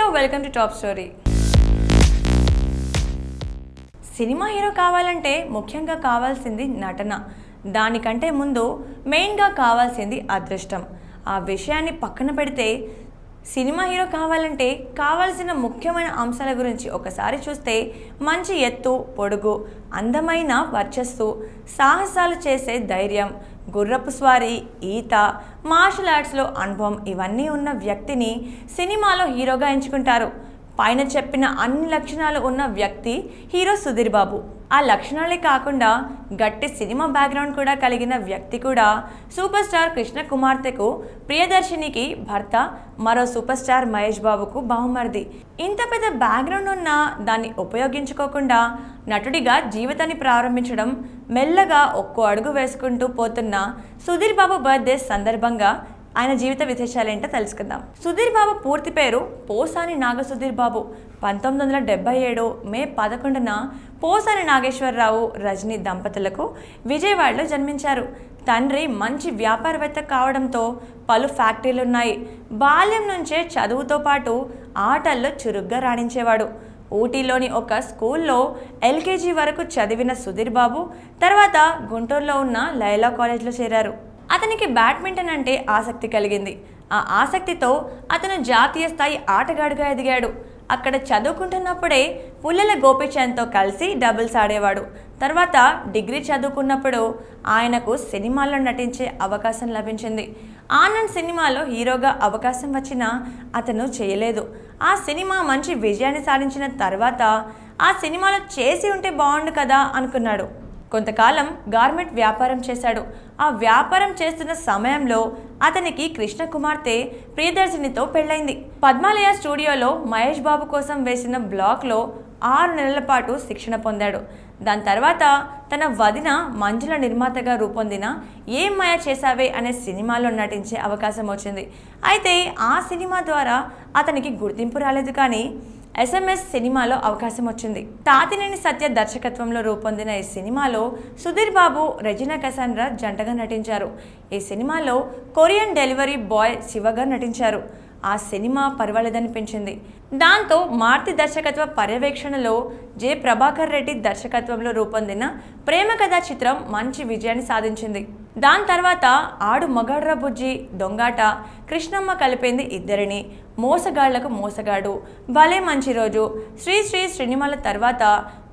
Hello welcome to top story. Cinema hero కావాలంటే ముఖ్యంగా కావాల్సింది నటన. దానికంటే ముందు మెయిన్గా కావాల్సింది అదృష్టం. ఆ విషయాన్ని పక్కన పెడితే సినిమా హీరో కావాలంటే కావాల్సిన ముఖ్యమైన అంశాల గురించి ఒకసారి చూస్తే మంచి ఎత్తు, పొడుగు, అందమైన వర్చస్సు, సాహసాలు చేసే ధైర్యం, గుర్రపు స్వారీ, ఈత, మార్షల్ ఆర్ట్స్లో అనుభవం ఇవన్నీ ఉన్న వ్యక్తిని సినిమాలో హీరోగా ఎంచుకుంటారు. పైన చెప్పిన అన్ని లక్షణాలు ఉన్న వ్యక్తి హీరో సుధీర్ బాబు. ఆ లక్షణాలే కాకుండా గట్టి సినిమా బ్యాక్గ్రౌండ్ కూడా కలిగిన వ్యక్తి కూడా సూపర్ స్టార్ కృష్ణ కుమార్తెకు ప్రియదర్శినికి భర్త, మరో సూపర్ స్టార్ మహేష్ బాబుకు బావమరిది. ఇంత పెద్ద బ్యాక్గ్రౌండ్ ఉన్న దాన్ని ఉపయోగించుకోకుండా నటుడిగా జీవితాన్ని ప్రారంభించడం, మెల్లగా ఒక్కో అడుగు వేసుకుంటూ పోతున్న సుధీర్ బాబు బర్త్డే సందర్భంగా ఆయన జీవిత విశేషాలేంటో తెలుసుకుందాం. సుధీర్ బాబు పూర్తి పేరు పోసాని నాగసుధీర్ బాబు. 1977 మే 11న పోసాని నాగేశ్వరరావు, రజనీ దంపతులకు విజయవాడలో జన్మించారు. తండ్రి మంచి వ్యాపారవేత్త కావడంతో పలు ఫ్యాక్టరీలున్నాయి. బాల్యం నుంచే చదువుతో పాటు ఆటల్లో చురుగ్గా రాణించేవాడు. ఊటీలోని ఒక స్కూల్లో ఎల్కేజీ వరకు చదివిన సుధీర్ బాబు తర్వాత గుంటూరులో ఉన్న లైలా కాలేజ్లో చేరారు. అతనికి బ్యాడ్మింటన్ అంటే ఆసక్తి కలిగింది. ఆ ఆసక్తితో అతను జాతీయ స్థాయి ఆటగాడుగా ఎదిగాడు. అక్కడ చదువుకుంటున్నప్పుడే పుల్లెల గోపీచంద్తో కలిసి డబుల్స్ ఆడేవాడు. తర్వాత డిగ్రీ చదువుకున్నప్పుడు ఆయనకు సినిమాల్లో నటించే అవకాశం లభించింది. ఆనంద్ సినిమాలో హీరోగా అవకాశం వచ్చినా అతను చేయలేదు. ఆ సినిమా మంచి విజయాన్ని సాధించిన తర్వాత ఆ సినిమాలో చేసి ఉంటే బాగుండు కదా అనుకున్నాడు. కొంతకాలం గార్మెంట్ వ్యాపారం చేశాడు. ఆ వ్యాపారం చేస్తున్న సమయంలో అతనికి కృష్ణ కుమార్తె ప్రియదర్శినితో పెళ్ళైంది. పద్మాలయ స్టూడియోలో మహేష్ బాబు కోసం వేసిన బ్లాక్లో 6 నెలల పాటు శిక్షణ పొందాడు. దాని తర్వాత తన వదిన మంజుల నిర్మాతగా రూపొందిన ఏం మాయ చేసావే అనే సినిమాలో నటించే అవకాశం వచ్చింది. అయితే ఆ సినిమా ద్వారా అతనికి గుర్తింపు రాలేదు, కానీ SMS సినిమాలో అవకాశం వచ్చింది. తాతినేని సత్య దర్శకత్వంలో రూపొందిన ఈ సినిమాలో సుధీర్ బాబు, రెజినా కసాండ్రా జంటగా నటించారు. ఈ సినిమాలో కొరియన్ డెలివరీ బాయ్ శివగా నటించారు. ఆ సినిమా పర్వాలేదనిపించింది. దాంతో మారుతి దర్శకత్వ పర్యవేక్షణలో జె ప్రభాకర్ రెడ్డి దర్శకత్వంలో రూపొందిన ప్రేమ కథా చిత్రం మంచి విజయాన్ని సాధించింది. దాని తర్వాత ఆడు మగాడ్రా బుజ్జి, దొంగాట, కృష్ణమ్మ కలిపింది ఇద్దరిని, మోసగాళ్లకు మోసగాడు, భలే మంచి రోజు, శ్రీ శ్రీ శ్రీనిమాల తర్వాత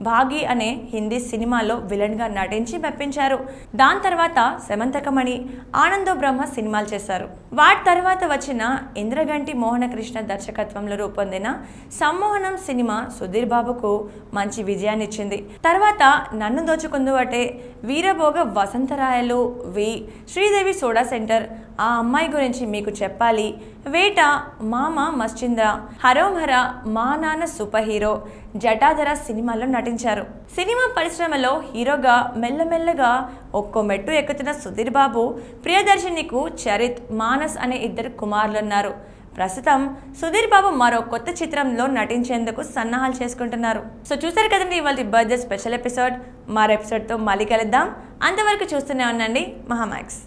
భాగి అనే హిందీ సినిమాలో విలన్గా నటించి మెప్పించారు. దాని తర్వాత శమంతకమణి, ఆనందో బ్రహ్మ సినిమాలు చేశారు. వాటి తర్వాత వచ్చిన ఇంద్రగంటి మోహనకృష్ణ దర్శకత్వంలో రూపొందిన సమ్మోహనం సినిమా సుధీర్ బాబుకు మంచి విజయాన్ని ఇచ్చింది. తర్వాత నన్ను దోచుకుందువటే, వీరభోగ వసంతరాయలు, వి, శ్రీదేవి సోడా సెంటర్, ఆ అమ్మాయి గురించి మీకు చెప్పాలి, వేట, మామ మశ్చింద్ర, హరోంహర, మా నాన్న సూపర్ హీరో, జటాధర సినిమాల్లో నటించారు. సినిమా పరిశ్రమలో హీరోగా మెల్లమెల్లగా ఒక్కో మెట్టు ఎక్కుతున్న సుధీర్ బాబు ప్రియదర్శినికు చరిత్, మానస్ అనే 2 కుమారులున్నారు. ప్రస్తుతం సుధీర్ బాబు మరో కొత్త చిత్రంలో నటించేందుకు సన్నాహాలు చేసుకుంటున్నారు. సో చూసారు కదండి ఇవాళ బర్త్డే స్పెషల్ ఎపిసోడ్. మరో ఎపిసోడ్తో మళ్ళీ కలుద్దాం. అంతవరకు చూస్తూనే ఉండండి మహామాక్స్.